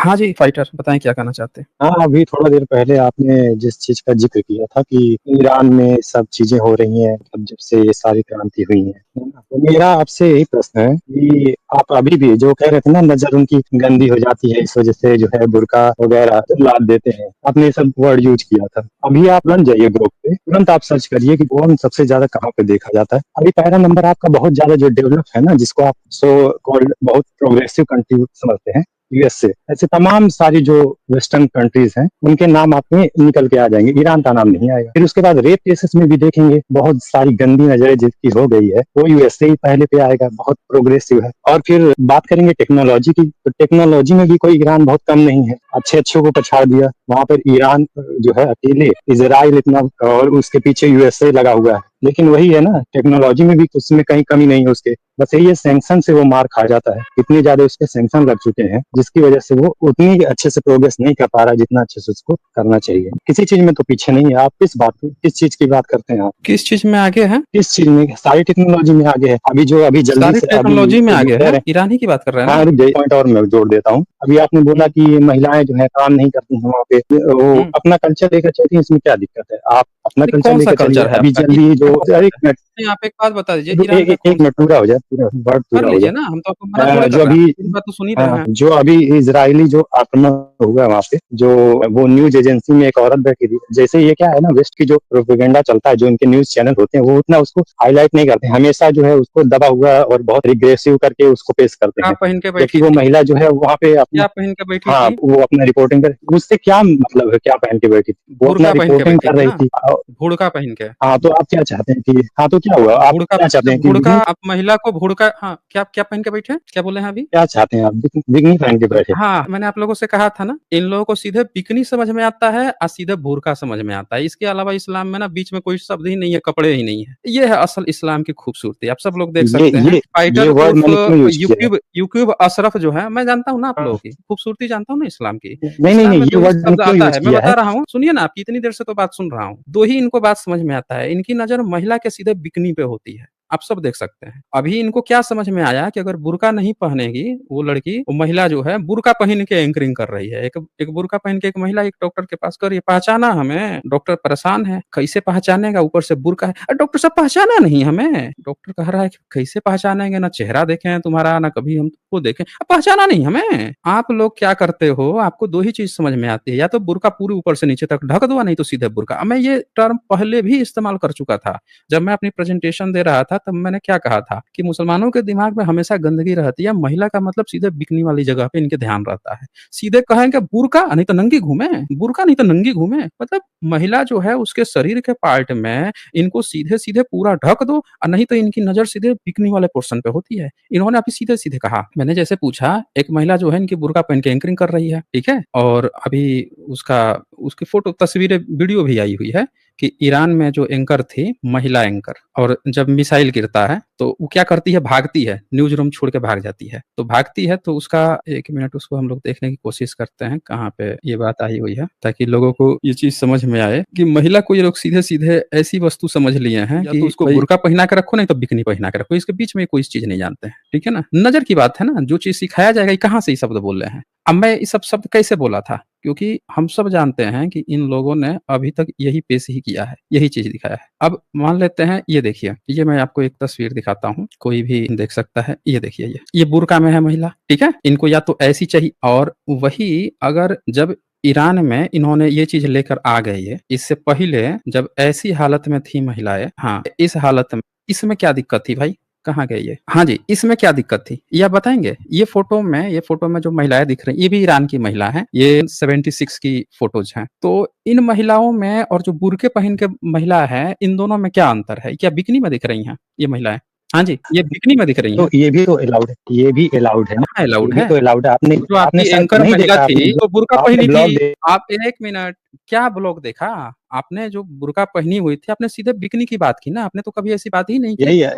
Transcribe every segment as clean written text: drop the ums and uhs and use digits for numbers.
हाँ जी, फाइटर बताएँ क्या कहना चाहते हैं? हाँ, अभी थोड़ा देर पहले आपने जिस चीज़ का ज़िक्र किया था कि ईरान में सब चीज़ें हो रही हैं, अब जब से ये सारी क्रांति हुई है ना? तो मेरा आपसे यही प्रश्न है कि आप अभी भी जो कह रहे थे ना नज़र उनकी गंदी हो जाती है, इस वज़ह से जो है बुर्का वग़ैरह लाद देते हैं। आपने ये सब वर्ड यूज़ किया था। अभी आप लग जाइए ग्रुप पे, तुरंत आप सर्च करिए कि पोर्न सबसे ज़्यादा कहाँ पे देखा जाता है। अभी पहला नंबर आपका बहुत ज़्यादा जो डेवलप है ना, जिसको आप सो कॉल्ड बहुत प्रोग्रेसिव कंट्री समझते हैं, यूएसए, ऐसे तमाम सारी जो वेस्टर्न कंट्रीज हैं उनके नाम आपके निकल के आ जाएंगे, ईरान का नाम नहीं आएगा। फिर उसके बाद रेप केसेस में भी देखेंगे बहुत सारी गंदी नजरें जिसकी हो गई है वो यूएसए ही पहले पे आएगा, बहुत प्रोग्रेसिव है। और फिर बात करेंगे टेक्नोलॉजी की, तो टेक्नोलॉजी में भी कोई ईरान बहुत कम नहीं है, अच्छे अच्छों को पछाड़ दिया वहां पर ईरान जो है अकेले, इजराइल इतना, और उसके पीछे यूएसए लगा हुआ है। लेकिन वही है ना, टेक्नोलॉजी में भी उसमें कहीं कमी नहीं है उसके, बस यही है सैंक्शन से वो मार खा जाता है। इतने ज्यादा उसके सैंक्शन लग चुके हैं जिसकी वजह से वो उतनी अच्छे से प्रोग्रेस नहीं कर पा रहा जितना अच्छे से उसको करना चाहिए। किसी चीज में तो पीछे नहीं है। आप किस चीज की बात करते हैं? आप किस चीज़ में आगे हैं? किस चीज में? सारी टेक्नोलॉजी में आगे है। अभी जल्दी सारी से अभी टेक्नोलॉजी में जो आगे कह हैं, रहे ईरान ही की बात कर रहे हैं हैं, ना? हाँ रुक जाइए, पॉइंट और मैं जोड़ देता हूँ। अभी आपने बोला हुँ, कि महिलाएं जो है काम नहीं करती हैं वहाँ पे, वो हुँ। अपना कल्चर लेकर चलती हैं, इसमें क्या दिक्कत है? आप अपना ये कल्चर कौन-सा लेकर चलिए। कल्चर है अभी आपका? जल्दी ईरान जो, का कौन-सा अरे है? नहीं, आप एक बात बता दीजिए, ईरान का एक कौन-सा मिनट पूरा हो जाए, पूरा वर्ड कर पूरा हो लीजिए जाए। ना, हम तो आपको मना थोड़े कर जो रहे हैं, अभी, पूरी बात तो सुन ही रहे हाँ, हैं। जो अभी इजरायली जो आक्रमण हुआ है वहाँ पे, जो वो न्यूज एजेंसी में एक औरत बैठी थी, जैसे ये क्या है ना, वेस्ट की जो प्रोपेगेंडा चलता है, जो इनके न्यूज चैनल होते हैं वो उतना उसको हाईलाइट नहीं करते, हमेशा जो है उसको दबा हुआ और बहुत रिग्रेसिव करके उसको पेश करते क्या हैं। पहन के जबकि बैठी वो थी? महिला जो है वहाँ पे अपना, क्या पहन के बैठी हाँ, थी? वो अपना रिपोर्टिंग कर, उससे क्या मतलब है क्या पहन के बैठी थी, वो अपना बुर्का पहन के रिपोर्टिंग बैठी कर थी रही ना? थी। बुर्का पहन के। हाँ, तो आप क्या चाहते हैं कि, हाँ, तो क्या हुआ? आप भुड़का क्या चाहते जब हैं कि भुड़का बिकनी, आप महिला को भुड़का हाँ, क्या क्या पहन के बैठे हैं? क्या बोले हैं अभी? क्या चाहते हैं आप, बिकनी पहन के बैठे? हाँ, मैंने आप लोगों से कहा था ना, इन लोगों को सीधे बिकनी समझ में आता है और सीधे बुर्का समझ में आता है। इसके अलावा इस्लाम में ना बीच में कोई शब्द ही नहीं है, कपड़े ही नहीं है। ये है असल इस्लाम की खूबसूरती। आप सब लोग देख ये सकते हैं। ये ये फाइटर वर्ड उर्फ मैंने क्यों यूज किया है? यूक्यूब अशरफ जो है, मैं जानता हूँ ना आप लोगों हाँ। की खूबसूरती जानता हूँ ना इस्लाम की। नहीं, नहीं, इस्लाम नहीं, में ये 2 ही वर्ड मैंने शब्द क्यों आता यूज है, मैं किया बता है? रहा हूँ, सुनिए ना, आपकी इतनी देर से तो बात सुन रहा हूँ। 2 ही इनको बात समझ में आता है, इनकी नज़र महिला के सीधे बिकनी पे होती है। आप सब देख सकते हैं। अभी इनको क्या समझ में आया कि अगर बुर्का नहीं पहनेगी वो लड़की, वो महिला जो है बुर्का पहन के एंकरिंग कर रही है। एक एक बुर्का पहन के एक महिला एक डॉक्टर के पास कर रही है, पहचाना हमें? डॉक्टर परेशान है, कैसे पहचानेगा? ऊपर से बुर्का है। डॉक्टर साहब पहचाना नहीं हमें? डॉक्टर कह रहा है कि कैसे पहचानेंगे? ना चेहरा देखे हैं तुम्हारा, ना कभी हम तुमको देखे। पहचाना नहीं हमें? आप लोग क्या करते हो? आपको 2 ही चीज़ समझ में आती है, या तो बुर्का पूरी ऊपर से नीचे तक ढक दो, नहीं तो सीधे बुर्का। मैं ये टर्म पहले भी इस्तेमाल कर चुका था। जब मैं अपनी प्रेजेंटेशन दे रहा था तब मैंने क्या कहा था कि मुसलमानों के दिमाग में हमेशा गंदगी रहती है, महिला का मतलब सीधे बिकनी वाली जगह पे इनके ध्यान रहता है। सीधे कहेंगे बुर्का नहीं तो नंगी घूमे, बुर्का नहीं तो नंगी घूमे, मतलब महिला जो है उसके शरीर के पार्ट में इनको सीधे-सीधे पूरा ढक दो और नहीं तो इनकी नज़र सीधे बिकनी वाले पोर्शन पे होती है। इन्होंने अभी सीधे-सीधे कहा। मैंने जैसे पूछा, एक महिला जो है इनकी बुर्का पहन के एंकरिंग कर रही है, ठीक है? और अभी उसका उसकी फ़ोटो तस्वीरें वीडियो भी आई हुई है कि ईरान में जो एंकर थी, महिला एंकर, और जब मिसाइल गिरता है, तो वो क्या करती है, भागती है, न्यूज़ रूम छोड़ के भाग जाती है। तो भागती है तो उसका 1 मिनट उसको हम लोग देखने की कोशिश करते हैं, कहाँ पे ये बात आई हुई है, ताकि लोगों को ये चीज़ समझ में आए कि महिला को ये लोग सीधे-सीधे ऐसी वस्तु समझ लिए हैं या कि तो उसको भई बुर्का पहना के रखो, नहीं तो बिकिनी पहना के रखो। इसके बीच में कोई चीज़ नहीं जानते हैं, ठीक है ना? नज़र की बात है ना, जो चीज़ सिखाया जाएगा, ये कहाँ से ये शब्द बोल रहे हैं? अब मैं ये सब शब्द कैसे बोला था? क्योंकि हम सब जानते हैं कि इन लोगों ने अभी तक यही पेश ही किया है, यही चीज़ दिखाया है। अब मान लेते हैं, ये देखिए, ये मैं आपको एक तस्वीर दिखाता हूँ, कोई भी देख सकता है। ये देखिए, ये बुर्का में है महिला, ठीक है? इनको या तो ऐसी चाहिए, और वही अगर जब ईरान में इन्होंने ये चीज़ लेकर आ गए ये, इससे पहले जब ऐसी हालत में थी महिलाएँ, हाँ, इस हालत में, इसमें क्या दिक्कत थी भाई? कहाँ गए ये? हाँ जी, इसमें क्या दिक्कत थी? ये आप बताएँगे? ये फ़ोटो में जो महिलाएँ दिख रही हैं, ये भी ईरान की महिला हैं। ये 76 की फ़ोटोज़ हैं। तो इन महिलाओं में और जो बुर्के पहन के महिला है, इन दोनों में क्या अंतर है? क्या बिकिनी में दिख रही हैं, ये महिलाएँ? हाँ जी, ये बिकिनी में दिख रही तो हैं। ये भी तो अलाउड है, ये भी अलाउड है ना, कहाँ ये अलाउड भी है? तो अलाउड है। आपने जो आपने आपकी शायद एंकर नहीं महिला देखा, थी, वो बुर्का आपने पहनी ब्लॉग थी। दे, आप 1 मिनट, क्या ब्लॉग देखा? आपने जो बुर्का पहनी हुई थी, आपने सीधे बिकिनी की बात की ना, आपने तो कभी ऐसी बात ही नहीं की। यही है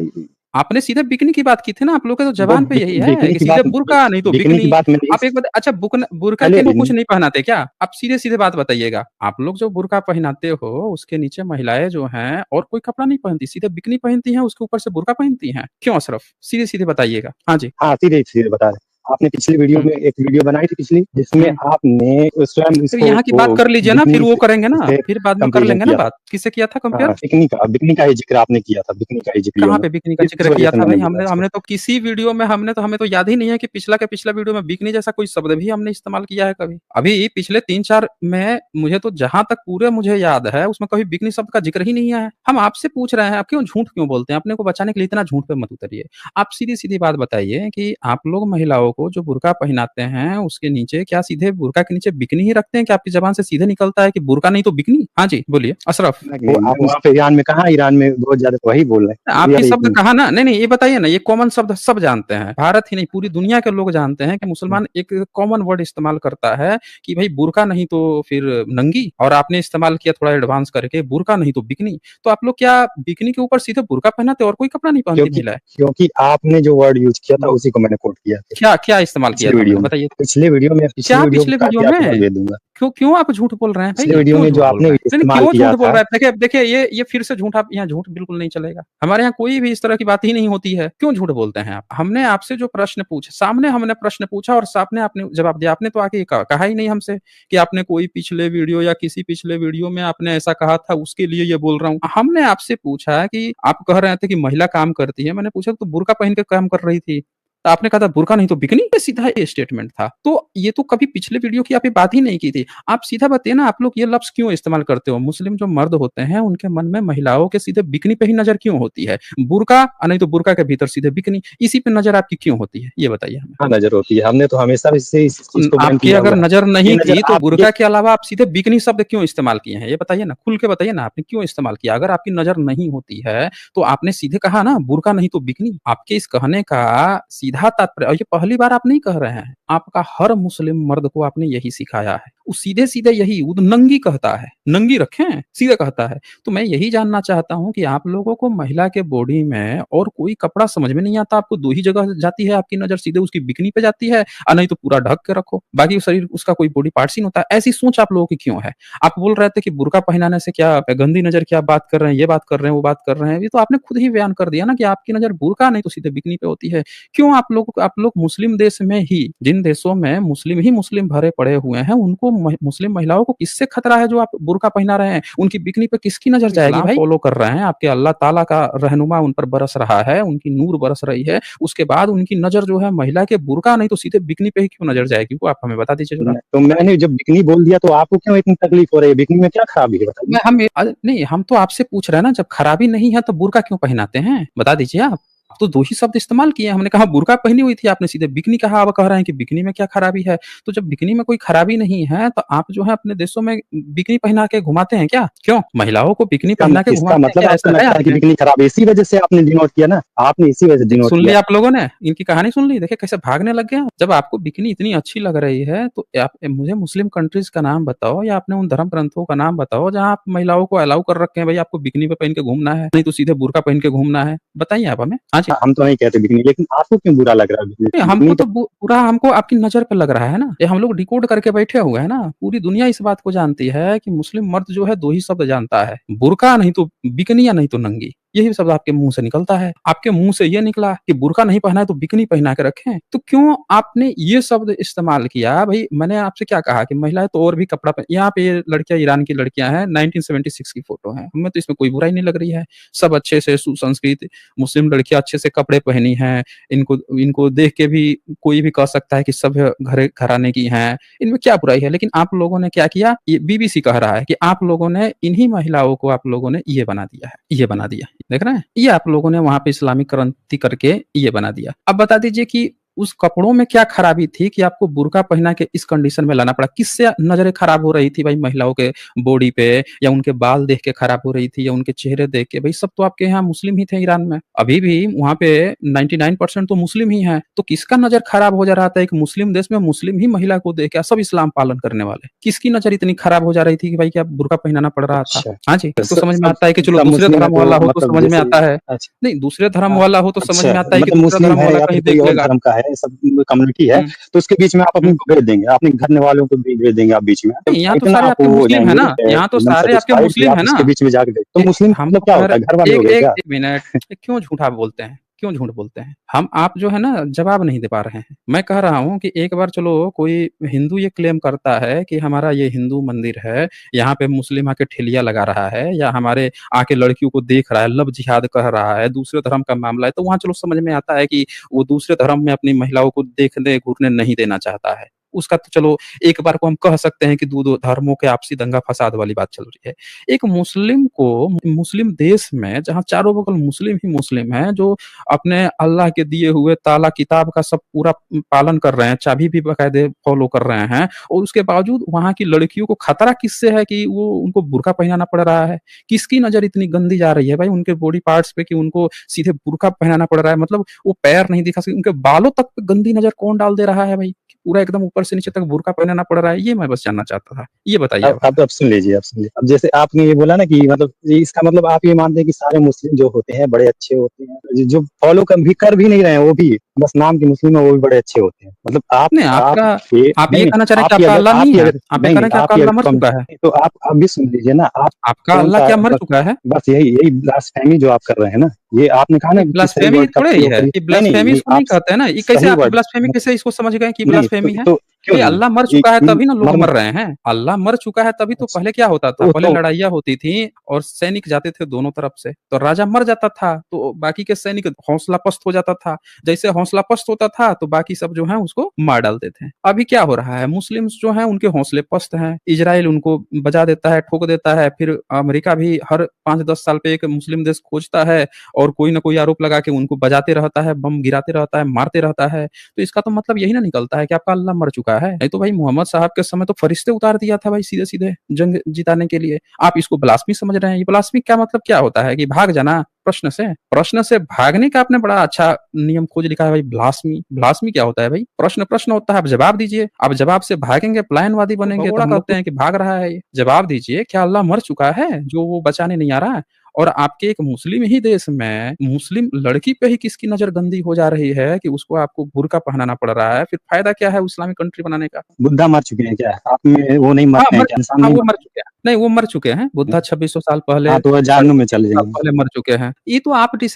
आपने सीधे बिकिनी की बात की थी ना, आप लोगों के तो वो ज़बान पे यही है बिकनी कि की सीधे बात, बुर्का नहीं तो बिकनी की बिकिनी। बात मैंने आप एक बात, अच्छा, बुर्का पहले, के नीचे कुछ नहीं पहनाते क्या? आप सीधे-सीधे बात बताइएगा। आप लोग जो बुर्का पहनाते हो, उसके नीचे महिलाएँ जो हैं और कोई कपड़ा नहीं पहनती, सीधे बिकिनी पहनती हैं, उसके ऊपर से बुर्का पहनती हैं। क्यों अशरफ? सीधे-सीधे बताइएगा। हाँ जी। हाँ, सीधे-सीधे बता रहे हैं। आपने पिछली वीडियो में एक वीडियो बनाई थी पिछली, जिसमें आपने स्वयं फिर इसको यहाँ की बात कर लीजिए ना, फिर वो करेंगे ना, से फिर बाद में कर कंपैरिजन लेंगे ना किया था। बात। किससे किया था कंपेयर? हाँ, बिकनी का ही ज़िक्र आपने किया था, बिकनी का ही ज़िक्र कहाँ में। पे बिकनी का इस ज़िक्र वजह किया से था मैंने भाई? बोला इसको। हमने तो किसी वीडियो में हमें तो याद ही नहीं है कि पिछला का पिछला वीडियो में बिकनी जैसा कोई शब्द भी हमने इस्तेमाल किया है कभी। अभी पिछले 3-4 में मुझे तो जहाँ तक पूरे मुझे याद है, उसमें कभी बिकनी शब्द का ज़िक्र ही नहीं आया है। हम आपसे पूछ रहे हैं, आप क्यों झूठ क्यों बोलते हैं? अपने को बचाने के लिए इतना झूठ पे मत उतरिए। आप सीधी-सीधी बात बताइए कि आप लोग महिलाओं को जो बुर्का पहनाते हैं, उसके नीचे क्या सीधे बुर्का के नीचे बिकनी ही रखते हैं? क्या आपकी ज़बान से सीधे निकलता है कि बुर्का नहीं तो बिकनी? हाँ जी, बोलिए अशरफ। वो आप वहाँ पे ईरान में कहाँ, ईरान में बहुत ज़्यादा वही बोल रहे हैं। आप ही यही शब्द कहा ना, नहीं, नहीं, ये बताइए ना, ये कॉमन शब्द सब जानते हैं। भारत ही नहीं, पूरी दुनिया के लोग जानते हैं कि मुसलमान एक कॉमन वर्ड इस्तेमाल करता है कि भई बुर्का नहीं तो फिर नंगी, और आपने इस्तेमाल किया थोड़ा एडवांस करके, बुर्का नहीं तो बिकनी। तो आप लोग क्या बिकनी के ऊपर सीधे बुर्का पहनाते और कोई कपड़ा नहीं पहनती क्योंकि महिलाएँ? क्योंकि आपने जो वर्ड यूज़ किया था उसी को मैंने कोट किया था क्या क्या इस्तेमाल किया पिछली था वीडियो मैंने? में। बताइए। पिछली क्या वीडियो को पिछले काट वीडियो के आपको मैं में? भेज दूँगा। क्यों आप झूठ बोल रहे हैं पिछले भाई? वीडियो क्यों में झूठ जो बोल आपने रहे हैं? नहीं, नहीं, इस्तेमाल क्यों किया झूठ बोल था, रहे हैं? देखिए देखिए, ये फिर से झूठ, आप यहाँ झूठ बिल्कुल नहीं चलेगा। हमारे यहाँ कोई भी इस तरह की बात ही नहीं होती है। क्यों झूठ बोलते हैं आप? हमने आपसे जो प्रश्न पूछे, सामने हमने प्रश्न पूछा और सामने आपने जवाब दिया। आपने तो आके ये कहा ही नहीं हमसे कि आपने कोई पिछले वीडियो या किसी पिछले वीडियो में आपने ऐसा कहा था, उसके लिए ये बोल रहा हूँ। हमने आपसे पूछा कि आप कह रहे थे कि महिला काम करती है। मैंने पूछा तो बुर्का पहन के काम कर रही थी। तो आपने कहा था बुर्का नहीं तो बिकनी, ये सीधा ये स्टेटमेंट था। तो ये तो कभी पिछले वीडियो की आपने बात ही नहीं की थी। आप सीधा बताइए ना, आप लोग ये लफ्ज़ क्यों इस्तेमाल करते हो? मुस्लिम जो मर्द होते हैं, उनके मन में महिलाओं के सीधे बिकनी पे ही नज़र क्यों होती है? बुर्का नहीं तो बुर्का के भीतर सीधे बिकनी, इसी पे नज़र आपकी क्यों होती है? ये बताइए हमें। हाँ, नज़र होती है। हमने तो हमेशा से इस चीज़ को बैन आपकी किया अगर हुआ है। नज़र ये नहीं नज़र थी, तो आप ये बुर्का के अलावा आप सीधे बिकनी शब्द क्यों इस्तेमाल किए हैं? ये बताइए ना, खुल के बताइए ना, आपने क्यों इस्तेमाल किया? अगर आपकी नज़र नहीं होती है, तो आपने सीधे कहा ना, बुर्का नहीं तो बिकनी। आपके इस कहने का सीधा तात्पर्य, और ये पहली बार आप नहीं कह रहे हैं, आपका हर मुस्लिम मर्द को आपने यही सिखाया है। वो सीधे-सीधे यही, वो तो नंगी कहता है, नंगी रखें, सीधे कहता है। तो मैं यही जानना चाहता हूँ कि आप लोगों को महिला के बॉडी में और कोई कपड़ा समझ में नहीं आता, आपको 2 ही जगह जाती है आपकी नज़र, सीधे उसकी बिकनी पे जाती है, नहीं तो पूरा ढक के रखो, बाकी शरीर उसका कोई बॉडी पार्ट्स ही नहीं होता। ऐसी सोच आप लोगों की क्यों है? आप बोल रहे थे कि बुर्का पहनाने से क्या गंदी नज़र की आप बात कर रहे हैं, ये बात कर रहे हैं, वो बात कर रहे हैं। ये तो आपने खुद ही बयान कर दिया ना कि आपकी नज़र बुर्का नहीं तो सीधे बिकनी पे होती है। क्यों आप लोग मुस्लिम देश में ही, जिन देशों में मुस्लिम ही मुस्लिम भरे पड़े हुए हैं, उनको मुस्लिम महिलाओं को किससे खतरा है जो आप बुर्का पहना रहे हैं? उनकी बिकनी पे किसकी नज़र जाएगी भाई? फॉलो कर रहे हैं, आपके अल्लाह ताला का रहनुमा उन पर बरस रहा है, उनकी नूर बरस रही है। उसके बाद उनकी नज़र जो है महिला के बुर्का नहीं तो सीधे बिकनी पे ही क्यों नज़र जाएगी? वो आप हमें बता दीजिए ज़रा। तो मैंने जब बिकनी बोल दिया तो आपको क्यों इतनी तकलीफ हो रही है? बिकनी में क्या खराबी है बताइए? नहीं, हम तो आपसे पूछ रहे हैं ना, जब खराबी नहीं है तो बुर्का क्यों पहनाते हैं? बता दीजिए आप। आप तो 2 ही शब्द इस्तेमाल किए हैं। हमने कहा बुर्का पहनी हुई थी, आपने सीधे बिकनी कहा, अब कह रहे हैं कि बिकनी में क्या खराबी है? तो जब बिकनी में कोई खराबी नहीं है, तो आप जो है अपने देशों में बिकनी पहना के घुमाते हैं क्या? क्यों? महिलाओं को बिकनी पहना के इसका घुमाते हैं मतलब क्या? आपको ऐसा है लगता है कि आपके? बिकनी खराब है, इसी वजह से आपने डिनोट किया ना? आपने इसी वजह से डिनोट सुन किया। लिया आप लोगों ने? इनकी कहानी सुन ली? देखिए कैसे भागने लग गए आप। जब आपको बिकिनी इतनी अच्छी लग रही है, तो आप मुझे मुस्लिम कंट्रीज़ का नाम बताओ या अपने उन धर्म ग्रंथों का नाम बताओ, जहाँ आप महिलाओं को अलाउ कर रखे हैं, भई आपको बिकिनी पे पहन के घूमना है, नहीं तो सीधे बुर्का पहन के घूमना है। बताइए आप हमें। हाँ जी। हम तो नहीं कहते बिकनी, लेकिन आपको क्यों बुरा लग रहा है बिकनी? नहीं, हमको बिकनी तो पूरा हमको आपकी नज़र पे लग रहा है ना। ये हम लोग डिकोड करके बैठे हुए हैं ना। पूरी दुनिया इस बात को जानती है कि मुस्लिम मर्द जो है 2 ही शब्द जानता है, बुर्का नहीं तो बिकनी या नहीं तो नंगी। यही शब्द आपके मुँह से निकलता है। आपके मुँह से ये निकला कि बुर्का नहीं पहना है तो बिकनी पहना के रखें। तो क्यों आपने ये शब्द इस्तेमाल किया? भई मैंने आपसे क्या कहा कि महिलाएँ तो और भी कपड़ा पहन, यहाँ पे ये लड़कियाँ ईरान की लड़कियाँ हैं, 1976 की फ़ोटो है। हमें तो इसमें कोई बुराई नहीं लग रही है। सब अच्छे से सुसंस्कृत मुस्लिम लड़कियाँ अच्छे से कपड़े पहनी हैं। इनको इनको देख के भी कोई भी कह सकता है कि सभ्य घराने की हैं, इनमें क्या बुराई है? लेकिन आप लोगों ने क्या किया? ये बीबीसी कह रहा है कि आप लोगों ने इन्हीं महिलाओं को आप लोगों ने ये बना दिया है, ये बना दिया। देख रहे हैं? ये आप लोगों ने वहाँ पे इस्लामिक क्रांति करके ये बना दिया। अब बता दीजिए कि उस कपड़ों में क्या खराबी थी कि आपको बुर्का पहना के इस कंडीशन में लाना पड़ा? किससे नज़रें खराब हो रही थी भाई महिलाओं के बॉडी पे, या उनके बाल देख के खराब हो रही थी, या उनके चेहरे देख के? भई सब तो आपके यहाँ मुस्लिम ही थे ईरान में। अभी भी वहाँ पे 99% तो मुस्लिम ही हैं। तो किसका नज़र खराब हो जा रहा था? एक मुस्लिम देश में मुस्लिम ही महिला को देख के सब इस्लाम पालन करने वाले। किसकी नज़र इतनी खराब हो जा रही थी कि भाई क्या बुर्का पहनाना पड़ रहा था? अच्छा, हाँ जी, तो तो समझ में सब आता है कि चलो सब दूसरे मुस्लिम है धर्म तो वाला हो तो मतलब समझ में जैसे आता है। अच्छा, नहीं, दूसरे धर्म हाँ, वाला हो तो समझ अच्छा, में आता है कि मतलब दूसरा मुस्लिम धर्म है वाला या कहीं फिर कोई देख और लेगा। धर्म का है, सब कम्युनिटी है, हुँ, तो उसके बीच में आप अपनी हुँ। को भेज देंगे, अपने घर वालों को भी भेज देंगे आप बीच में। तो नहीं, यहाँ तो इतना सारे आप आपके वो हो मुस्लिम हैं जाएँगे ना, यहाँ तो एकदम सारे आपके सैटिस्फाइड कि मुस्लिम आप हैं उसके ना। बीच में जाके तो एक मुस्लिम का हम मतलब तो क्या कह होता है? घर रहे वाले एक हो गए एक क्या? 1 मिनट, क्यों झूठा बोलते हैं? क्यों झूठ बोलते हैं? हम आप जो है ना जवाब नहीं दे पा रहे हैं। मैं कह रहा हूँ कि एक बार चलो कोई हिंदू ये क्लेम करता है कि हमारा ये हिंदू मंदिर है, यहाँ पे मुस्लिम आके ठेलिया लगा रहा है या हमारे आके लड़कियों को देख रहा है, लव जिहाद कह रहा है, दूसरे धर्म का मामला है, तो वहाँ चलो समझ में आता है कि वो दूसरे धर्म में अपनी महिलाओं को देखने घूरने नहीं देना चाहता है। उसका तो चलो एक बार को हम कह सकते हैं कि दो धर्मों के आपसी दंगा-फ़साद वाली बात चल रही है। एक मुस्लिम को मुस्लिम देश में जहाँ चारों बगल मुस्लिम ही मुस्लिम हैं, जो अपने अल्लाह के दिए हुए ताला किताब का सब पूरा पालन कर रहे हैं, चाबी भी बाकायदे फ़ॉलो कर रहे हैं और उसके बावजूद वहाँ की लड़कियों को खतरा किससे है कि वो उनको बुर्का पहनाना पड़ रहा है? किसकी नज़र इतनी गंदी जा रही है भाई उनके बॉडी पार्ट्स पे कि उनको सीधे बुर्का पहनाना पड़ रहा है? मतलब वो पैर नहीं दिखा सकते, उनके बालों तक पे गंदी नज़र कौन डाल दे रहा है भाई? पूरा एकदम ऊपर से नीचे तक बुर्का पहनाना पड़ रहा है, ये मैं बस जानना चाहता था। ये बताइए आप ज़रा। अब सुन लीजिए, अब सुन लीजिए। अब जैसे आपने ये बोला ना कि मतलब ये इसका मतलब आप ये मानते हैं कि सारे मुस्लिम जो होते हैं बड़े अच्छे होते हैं, जो फॉलो कर भी नहीं रहे हैं वो भी बस नाम के मुस्लिम है वो भी बड़े अच्छे होते हैं। मतलब नहीं, आप ये नहीं, कहना चाह रहे हैं कि आपका अल्लाह नहीं है? आप ये नहीं, कह नहीं, रहे हैं कि आपका आपकी अल्लाह अगर मर चुका है? तो आप भी सुन लीजिए ना, आप आपका अल्लाह कौन-सा क्या मर बस चुका है? बस यही ब्लास्फेमी जो आप कर रहे हैं ना, ये आपने कहा ये ना कि सही ब्लास्फेमी वर्ड का थोड़े ही प्रयोग है, करिए। ये नहीं, ब्लास्फेमी नहीं, इसको नहीं कहते हैं ना, ये कैसे सही आप वर्ड ब्लास्फेमी कैसे इसको समझ गए कि नहीं, ब्लास्फेमी है? क्यों भई नहीं? अल्लाह मर इ चुका है इन तभी ना लोग मर्म मर रहे हैं। अल्लाह मर चुका है तभी तो अच्छा, पहले क्या होता था, पहले तो लड़ाइयाँ होती थी और सैनिक जाते थे दोनों तरफ से, तो राजा मर जाता था, तो बाकी के सैनिक हौसला पस्त हो जाता था। जैसे हौसला पस्त होता था, तो बाकी सब जो हैं उसको मार डालते थे। अभी क्या हो रहा है, मुस्लिम्स जो हैं उनके हौसले पस्त हैं, इज़राइल उनको बजा देता है, ठोक देता है, फिर अमेरिका भी हर 5-10 साल पे एक मुस्लिम देश खोजता है और कोई न कोई आरोप लगा के उनको बजाते रहता है, बम गिराते रहता है, मारते रहता है। तो इसका तो मतलब यही ना निकलता है कि आपका अल्लाह मर चुका है। नहीं तो भाई मोहम्मद साहब के समय तो फरिश्ते उतार दिया था भाई सीधे-सीधे जंग जिताने के लिए। आप इसको ब्लास्फेमी समझ रहे हैं। ये ब्लास्फेमी का मतलब क्या होता है कि भाग जाना प्रश्न से? प्रश्न से भागने का आपने बड़ा अच्छा नियम खोज लिखा है भाई ब्लास्फेमी। ब्लास्फेमी क्या होता है भाई? प्रश्न प्रश्न होता है, आप जवाब दीजिए। आप जवाब से भागेंगे, पलायनवादी बनेंगे तो हम लोग कहते हैं कि भाग रहा है ये। जवाब दीजिए, क्या अल्लाह मर चुका है जो वो बचाने नहीं आ रहा है? और आपके एक मुस्लिम ही देश में मुस्लिम लड़की पे ही किसकी नज़र गंदी हो जा रही है कि उसको आपको बुर्का पहनाना पड़ रहा है, फिर फ़ायदा क्या है इस्लामिक कंट्री बनाने का? बुद्धा मर चुके हैं क्या? आप में वो नहीं हाँ, मरते हैं क्या? इंसान हाँ, नहीं वो मर मरते चुके हैं। नहीं, वो मर चुके हैं। हैं? बुद्धा 2600 साल पहले, हाँ, तो वो साढ़े जहन्नुम में चले 2600 साल जाएँगे। पहले मर चुके हैं।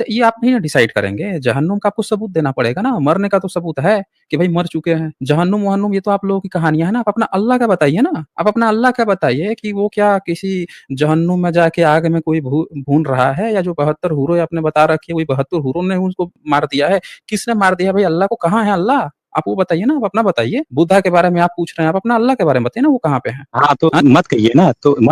ये आप नहीं ना डिसाइड करेंगे। जहन्नुम का आपको सबूत देना पड़ेगा ना, मरने का तो सबूत है कि भई मर चुके हैं। जहन्नुम-वहन्नुम ये तो आप लोगों की कहानियाँ हैं ना, आप अपना अल्लाह का बताइए ना। आप अपना अल्लाह का बताइए कि वो क्या किसी जहन्नुम में जाके आग में कोई भून रहा है या जो 72 हूरें आपने बता रखी है, वही 72 हूरों ने उसको मार दिया है। किसने मार दिया भाई अल्लाह को? कहाँ है अल्लाह? आप वो बताइए ना, आप अपना बताइए। बुद्धा के बारे में आप पूछ रहे हैं, आप अपना अल्लाह के बारे में बताइए ना वो कहाँ पे हैं? हाँ, हाँ, तो मत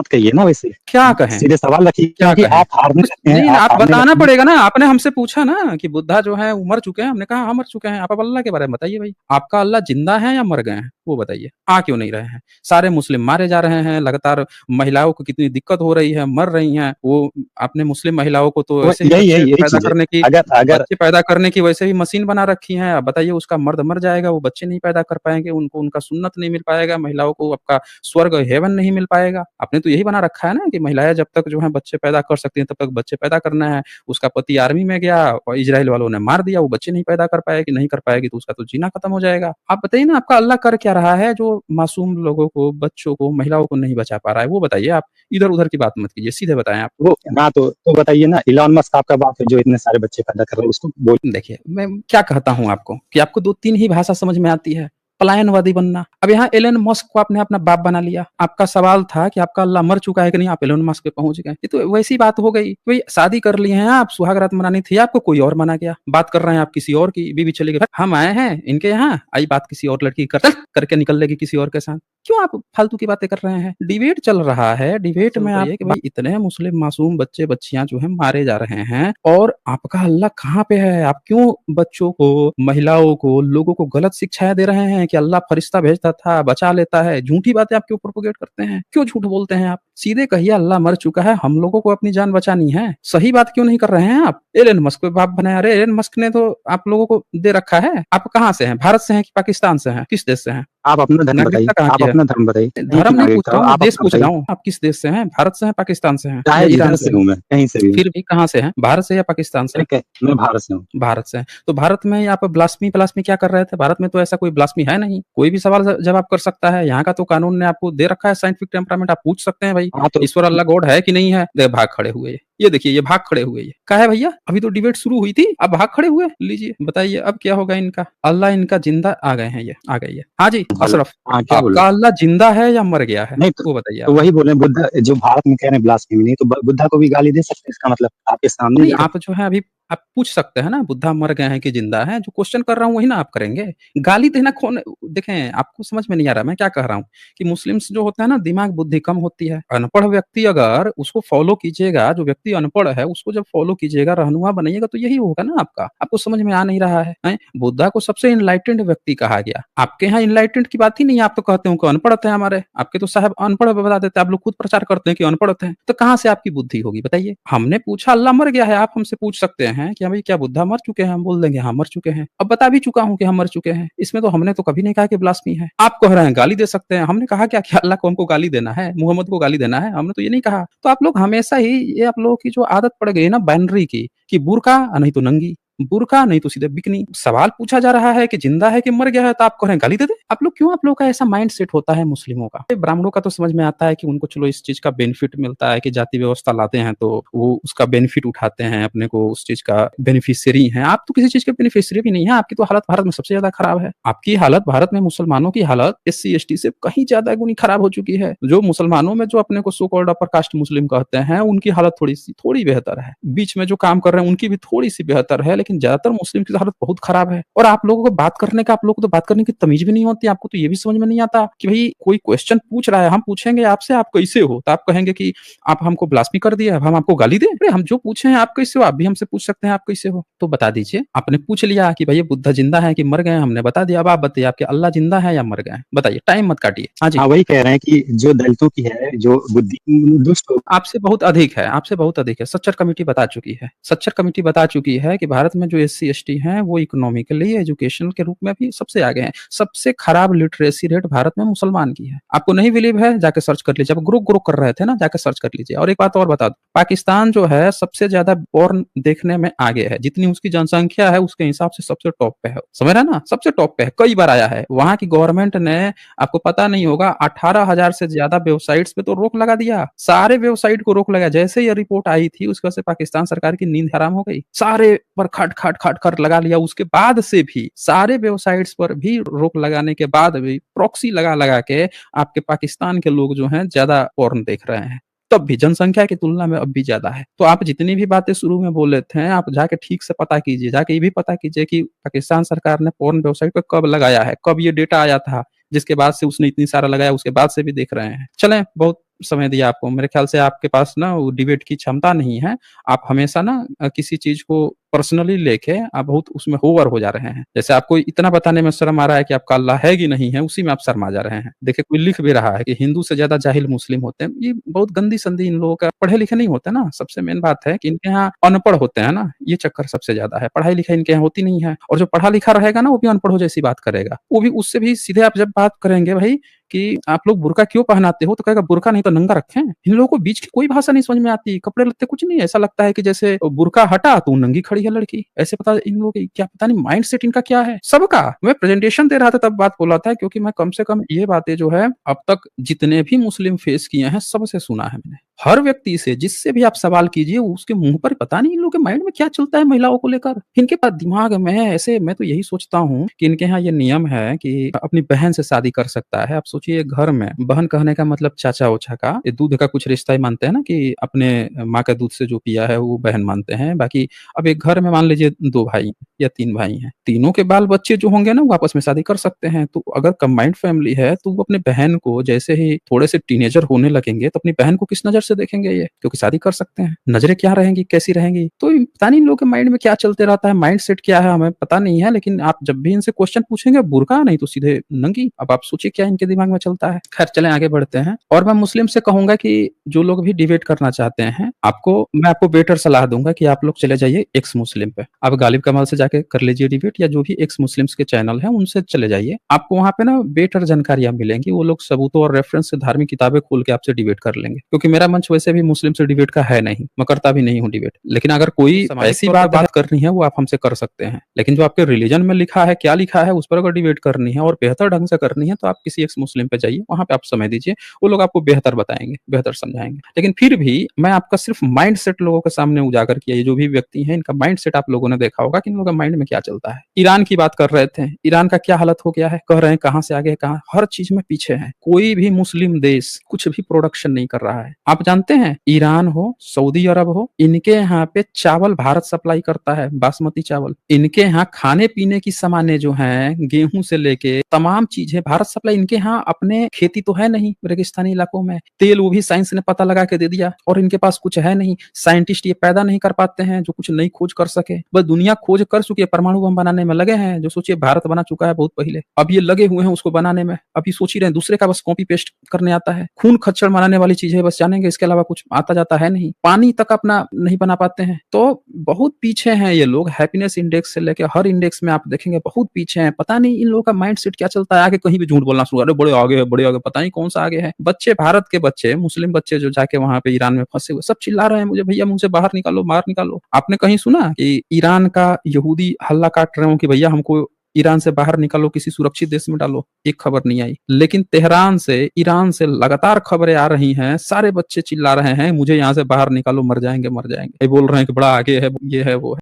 कहिए ना वैसे। क्या कहें? सीधे सवाल रखिए क्या क्योंकि कहें? आप हारने कुछ लगते हैं नहीं, आप आप हारने बताना लगते हैं। पड़ेगा ना, आपने हमसे पूछा ना कि बुद्धा जो है वो मर चुके हैं, हमने कहा हाँ, मर चुके हैं। आप अब अल्लाह के बारे में बताइए भाई। आपका अल्लाह ज़िंदा है या मर गए हैं? वो बताइए। आ क्यों नहीं रहे हैं? सारे मुस्लिम मारे जा रहे हैं, लगातार महिलाओं को कितनी दिक्कत हो रही है, मर रही हैं। वो आपने मुस्लिम महिलाओं को तो वो ऐसे ही बच्चे यही पैदा चीज़ है। करने की अगर अगर बच्चे पैदा करने की वैसे ही मशीन बना रखी है। अब बताइए उसका मर्द मर जाएगा, वो बच्चे नहीं पैदा कर पाएँगे, उनको उनका सुन्नत नहीं मिल पाएगा, महिलाओं को आपका स्वर्ग हेवन नहीं मिल पाएगा। आपने तो यही बना रखा है ना कि महिलाएँ जब तक जो है बच्चे पैदा कर सकती हैं, तब तक बच्चे पैदा करना है। उसका पति आर्मी में गया और इज़राइल वालों ने मार दिया, वो बच्चे नहीं पैदा कर पाएगी, नहीं कर पाएगी तो उसका तो जीना खत्म हो जाएगा। आप बताइए ना आपका अल्लाह कर क्या रहा है जो मासूम लोगों को, बच्चों को, महिलाओं को नहीं बचा पा रहा है? वो बताइए आप। इधर-उधर की बात मत कीजिए, सीधे बताएँ आप। वो हाँ, तो बताइए ना इलॉन मस्क आपका बाप है जो इतने सारे बच्चे पैदा कर रहा है उसको बोल देखिए, मैं क्या कहता हूँ आपको कि आपको 2-3 ही भाषा समझ में आती है, पलायनवादी बनना। अब यहाँ एलन मस्क को आपने अपना बाप बना लिया। आपका सवाल था कि आपका अल्लाह मर चुका है कि नहीं, आप एलन मस्क पे पहुँच गए। ये तो वैसी बात हो गई, कोई शादी कर लिए हैं आप, सुहाग रात मनानी थी आपको, कोई और मना गया। बात कर रहे हैं आप किसी और की, बीवी चली गई, हम आए हैं इनके यहाँ, आई बात किसी और लड़की की करके निकल लेगी किसी और के साथ। क्यों आप फालतू की बातें कर रहे हैं? डिबेट चल रहा है, डिबेट में आप कि भाई इतने मुस्लिम मासूम बच्चे-बच्चियाँ जो हैं मारे जा रहे हैं और आपका अल्लाह कहाँ पे है? आप क्यों बच्चों को, महिलाओं को, लोगों को गलत शिक्षाएँ दे रहे हैं कि अल्लाह फरिश्ता भेजता था, बचा लेता है। झूठी बातें आप क्यों प्रोपेगेट करते हैं? क्यों झूठ बोलते हैं आप? सीधे कहिए अल्लाह मर चुका है, हम लोगों को अपनी जान बचानी है। सही बात क्यों नहीं कर रहे हैं आप? एलन मस्क को बाप बनाया। अरे एलन मस्क ने तो आप लोगों को दे रखा है। आप कहाँ से हैं? भारत से हैं कि पाकिस्तान से हैं? किस देश से हैं? आप अपना धर्म बताइए नागरिकता कहाँ आप की है? अपना धर्म बताइए। कहीं की धर्म नहीं पूछ नागरिकता रहा हो हूँ, मैं आप देश अपना पूछ बताइए। रहा हूँ। आप किस देश से हैं? भारत से हैं, पाकिस्तान से हैं चाहे या जिधर ईरान से से हैं? हूँ मैं, कहीं से भी हूँ। फिर भी कहाँ से हैं? भारत से या पाकिस्तान से? ठीक है, मैं भारत से हूँ। भारत से हैं। तो भारत में यहाँ पे ब्लास्फेमी क्या कर रहे थे? भारत में तो ऐसा कोई ब्लास्फेमी है नहीं। कोई भी सवाल जवाब कर सकता है। यहाँ का तो कानून ने आपको दे रखा है साइंटिफिक टेम्परामेंट, आप पूछ सकते हैं भाई, हाँ, तो ईश्वर अल्लाह गॉड है कि नहीं है? भाग खड़े हुए। ये देखिए ये भाग खड़े हुए, ये क्या है भैया, अभी तो डिबेट शुरू हुई थी, अब भाग खड़े हुए, लीजिए बताइए अब क्या होगा इनका। अल्लाह इनका जिंदा आ गए हैं, ये आ गई है। हाँ जी हेलो, अशरफ, हाँ, क्या बोल रहे आपका अल्लाह जिंदा है या मर गया है, नहीं वो बताइए तो आप। वही बोल रहे हैं, बुद्ध जो भारत में कह रहे हैं ब्लास्फेमी नहीं, तो बुद्धा को भी गाली दे सकते हैं, इसका मतलब आपके सामने नहीं, जा आप जो है अभी आप पूछ सकते हैं ना, बुद्धा मर गए हैं कि जिंदा हैं? जो क्वेश्चन कर रहा हूँ वही ना आप करेंगे। गाली देना कौन, देखें आपको समझ में नहीं आ रहा मैं क्या कह रहा हूँ कि मुस्लिम्स जो होता है ना दिमाग बुद्धि कम होती है। अनपढ़ व्यक्ति अगर उसको फॉलो कीजिएगा, जो व्यक्ति अनपढ़ है उसको जब फॉलो कीजिएगा, रहनुमा बनिएगा तो यही होगा ना आपका। आपको समझ में आ नहीं रहा है, हैं? बुद्धा को सबसे इनलाइटेंड व्यक्ति कहा गया। आपके यहाँ इनलाइटेंड की बात ही नहीं है, आप तो कहते हो कि अनपढ़ थे हमारे। आपके तो साहब अनपढ़ बता देते हैं, आप लोग खुद प्रचार करते हैं कि अनपढ़ थे। तो कहाँ से आपकी बुद्धि होगी बताइए? हमने पूछा अल्लाह मर गया है, आप हमसे पूछ सकते हैं कि हाँ भाई क्या बुद्धा मर चुके हैं? हम बोल देंगे हाँ मर चुके हैं। अब बता भी चुका हूँ कि हम मर चुके हैं। इसमें तो हमने तो कभी नहीं कहा कि ब्लास्फेमी है। आप कह रहे हैं गाली दे सकते हैं। हमने कहा क्या कि अल्लाह को हमको गाली देना है, मुहम्मद को गाली देना है? हमने तो ये नहीं कहा। तो आप लोग हमेशा ही ये आप लोगों की जो आदत पड़ गई है ना बाइनरी की, कि बुर्का नहीं तो नंगी, बुर्का नहीं तो सीधे बिकनी। सवाल पूछा जा रहा है कि जिंदा है कि मर गया है, तो आप कह रहे हैं गाली दे दे। आप लोग क्यों, आप लोग का ऐसा माइंड सेट होता है मुस्लिमों का? ब्राह्मणों का तो समझ में आता है कि उनको चलो इस चीज का बेनिफिट मिलता है कि जाति व्यवस्था लाते हैं तो वो उसका बेनिफिट उठाते हैं, अपने को उस चीज का बेनिफिशियरी हैं। आप तो किसी चीज के बेनिफिशियरी भी नहीं है। आपकी तो हालत भारत में सबसे ज्यादा खराब है। आपकी हालत भारत में, मुसलमानों की हालत एससी एसटी से कहीं ज्यादा गुनी खराब हो चुकी है। जो मुसलमानों में जो अपने को सो कॉल्ड अपर कास्ट मुस्लिम कहते हैं उनकी हालत थोड़ी बेहतर है। बीच में जो काम कर रहे हैं उनकी भी थोड़ी सी बेहतर है, लेकिन ज्यादातर मुस्लिम की हालत बहुत खराब है। और आप लोगों को बात करने का, आप लोगों को तो बात करने की तमीज भी नहीं होती। आपको तो ये भी समझ में नहीं आता कि भाई कोई क्वेश्चन पूछ रहा है, हम पूछेंगे आपसे आप कैसे हो, तो आप कहेंगे कि आप हमको ब्लास्फेमी कर दिया, अब हम आपको गाली दें? अरे हम जो पूछे हैं आप कैसे हो, आप भी हमसे पूछ सकते हैं आप कैसे हो। तो बता दीजिए, आपने पूछ लिया कि भैया बुद्धा जिंदा है कि मर गए, हमने बता दिया। अब आप बताइए आपके अल्लाह जिंदा है या मर गए हैं? बताइए, टाइम मत काटिए। हाँ जी। हाँ, वही कह रहे हैं कि जो दलितों की है, जो बुद्धि दुष्ट लोग आपसे बहुत अधिक है, आपसे बहुत अधिक है। सच्चर कमेटी बता चुकी है, सच्चर कमेटी बता चुकी है कि भारत में जो एससी एसटी हैं वो इकोनॉमिकली, एजुकेशन के रूप में भी सबसे आगे हैं। सबसे खराब लिटरेसी रेट भारत में मुसलमान की है। आपको नहीं बिलीव है, जाके सर्च कर लीजिए। अब ग्रो ग्रो कर रहे थे ना, जाके सर्च कर लीजिए। और एक बात और बता दूं, पाकिस्तान जो है सबसे ज्यादा पोर्न देखने में आगे है। जितनी उसकी जनसंख्या है उसके हिसाब से सबसे टॉप पे है। समझ रहे हैं ना, सबसे टॉप पे है, कई बार आया है। वहां की गवर्नमेंट ने, आपको पता नहीं होगा, 18,000 से ज्यादा वेबसाइट्स पे तो रोक लगा दिया। सारे वेबसाइट को रोक लगा। जैसे ये रिपोर्ट आई थी उसके बाद से पाकिस्तान सरकार की नींद हराम हो गई। सारे पर खट खट खट खट लगा लिया। उसके बाद से भी सारे वेबसाइट्स पर भी रोक लगाने के बाद भी प्रॉक्सी लगा लगा के आपके पाकिस्तान के लोग जो हैं ज्यादा पोर्न देख रहे हैं। तब भी जनसंख्या की तुलना में अब भी ज्यादा है। तो आप जितनी भी बातें शुरू में बोले थे, आप जाके ठीक से पता कीजिए। जाके ये भी पता कीजिए कि पाकिस्तान सरकार ने पोर्न वेबसाइट पे कब लगाया है, कब ये डेटा आया था, जिसके बाद से उसने इतनी सारा लगाया, उसके बाद से भी देख रहे हैं। चलें, बहुत समय दिया आपको। मेरे ख्याल से आपके पास ना वो डिबेट की क्षमता नहीं है। आप हमेशा ना किसी चीज को पर्सनली लेके आप बहुत उसमें ओवर हो जा रहे हैं। जैसे आपको इतना बताने में शर्म आ रहा है कि आपका अल्लाह है कि नहीं है, उसी में आप शर्मा जा रहे हैं। देखिए कोई लिख भी रहा है कि हिंदू से ज्यादा जाहिल मुस्लिम होते हैं। ये बहुत गंदी संधि इन लोगों का। पढ़े लिखे नहीं होते ना, सबसे मेन बात है कि इनके यहाँ अनपढ़ होते हैं ना, ये चक्कर सबसे ज्यादा है। पढ़ाई लिखाई इनके यहाँ होती नहीं है। और जो पढ़ा लिखा रहेगा ना वो भी अनपढ़ हो जैसी बात करेगा। वो भी उससे भी सीधे आप जब बात करेंगे भाई कि आप लोग बुर्का क्यों पहनाते हो, तो कहेगा बुर्का नहीं तो नंगा रखें। इन लोगों को बीच की कोई भाषा नहीं समझ में आती। कपड़े लत्ते कुछ नहीं, ऐसा लगता है कि जैसे बुर्का हटा तो नंगी खड़ी है लड़की। ऐसे पता इन लोगों की क्या, पता नहीं माइंड सेट इनका क्या है सबका। मैं प्रेजेंटेशन दे रहा था तब बात बोला था, क्योंकि मैं कम से कम ये बातें जो है अब तक जितने भी मुस्लिम फेस किए हैं सबसे सुना है मैंने। हर व्यक्ति से, जिससे भी आप सवाल कीजिए, उसके मुंह पर पता नहीं इन लोगों के माइंड में क्या चलता है महिलाओं को लेकर। इनके पास दिमाग में ऐसे, मैं तो यही सोचता हूँ कि इनके यहाँ ये नियम है कि अपनी बहन से शादी कर सकता है। आप सोचिए, घर में बहन कहने का मतलब चाचा ओछा का, ये दूध का कुछ रिश्ता ही मानते हैं ना, कि अपने माँ का दूध से जो पिया है वो बहन मानते हैं। बाकी अब एक घर में मान लीजिए 2 भाई या 3 भाई हैं, तीनों के बाल बच्चे जो होंगे ना वो आपस में शादी कर सकते हैं। तो अगर कंबाइंड फैमिली है तो वो अपने बहन को, जैसे ही थोड़े से टीनेजर होने लगेंगे तो अपनी बहन को किस नजर से देखेंगे ये, क्योंकि शादी कर सकते हैं। नजरें क्या रहेंगी, कैसी रहेंगी, तो पता नहीं इन लोगों के माइंड में क्या चलते रहता है, माइंड सेट क्या है हमें पता नहीं है। लेकिन आप जब भी इनसे क्वेश्चन पूछेंगे बुर्का नहीं तो सीधे नंगी, अब आप सोचिए क्या इनके दिमाग में चलता है। खैर चलें आगे बढ़ते हैं। और मैं मुस्लिम से कहूंगा कि जो लोग भी डिबेट करना चाहते हैं, मैं आपको बेटर सलाह दूंगा कि आप लोग चले जाइए एक्स मुस्लिम पे। आप गालिब कमाल से जाके कर लीजिए डिबेट, या जो भी एक्स मुस्लिम्स के चैनल है उनसे चले जाइए। आपको वहां पे ना बेटर जानकारियां मिलेंगी। वो लोग सबूतों और रेफरेंस से धार्मिक किताबें खोल के आपसे डिबेट कर लेंगे। क्योंकि मेरा मन मंच वैसे भी मुस्लिम से डिबेट का है नहीं, मैं करता भी नहीं हूँ डिबेट। लेकिन अगर कोई ऐसी बात करनी है वो आप हमसे कर सकते हैं, लेकिन जो आपके रिलीजन में लिखा है, क्या लिखा है, उस पर अगर डिबेट करनी है और बेहतर ढंग से करनी है तो आप किसी एक्स मुस्लिम पे जाइए, वहाँ पे आप समय दीजिए, वो लोग आपको बेहतर बताएंगे, बेहतर समझाएंगे। लेकिन फिर भी मैं आपका सिर्फ माइंड सेट लोगों के सामने उजागर किया, ये जो भी व्यक्ति हैं इनका माइंड सेट आप लोगों ने देखा होगा कि इन लोगों का माइंड में क्या चलता है। ईरान की बात कर रहे थे, ईरान का क्या हालत हो गया है, कह रहे हैं कहाँ से आगे, कहाँ हर चीज में पीछे है। कोई भी मुस्लिम देश कुछ भी प्रोडक्शन नहीं कर रहा है। आप जानते हैं ईरान हो, सऊदी अरब हो, इनके यहाँ पे चावल भारत सप्लाई करता है, बासमती चावल। इनके यहाँ खाने पीने की सामानें जो हैं, गेहूं से लेके तमाम चीजें भारत सप्लाई। इनके यहाँ अपने खेती तो है नहीं, रेगिस्तानी इलाकों में तेल वो भी साइंस ने पता लगा के दे दिया, और इनके पास कुछ है नहीं। साइंटिस्ट ये पैदा नहीं कर पाते हैं जो कुछ नई खोज कर सके। बस दुनिया खोज कर चुकी है, परमाणु बम बनाने में लगे हैं, जो सोचिए भारत बना चुका है बहुत पहले, अब ये लगे हुए हैं उसको बनाने में। अभी सोच ही रहे हैं, दूसरे का बस कॉपी पेस्ट करने आता है। खून खच्चर मनाने वाली चीजें बस जानेंगे, इसके अलावा कुछ आता जाता है नहीं। पानी तक अपना नहीं बना पाते हैं, तो बहुत पीछे हैं ये लोग। हैप्पीनेस इंडेक्स से लेकर हर इंडेक्स में आप देखेंगे बहुत पीछे हैं। पता नहीं इन लोगों का माइंड सेट क्या चलता है, आगे कहीं भी झूठ बोलना शुरू, अरे बड़े आगे है, बड़े आगे, पता नहीं कौन सा आगे है। बच्चे, भारत के बच्चे, मुस्लिम बच्चे जो जाके वहां पे ईरान में फंसे हुए, सब चिल्ला रहे हैं मुझे, भैया मुझसे बाहर निकालो, बाहर निकालो। आपने कहीं सुना कि ईरान का यहूदी हल्ला काट रहे हो कि भैया हमको ईरान से बाहर निकालो, किसी सुरक्षित देश में डालो? एक खबर नहीं आई। लेकिन तेहरान से, ईरान से लगातार खबरें आ रही हैं, सारे बच्चे चिल्ला रहे हैं मुझे यहाँ से बाहर निकालो, मर जाएंगे, मर जाएंगे। ये बोल रहे हैं कि बड़ा आगे है, ये है, वो है।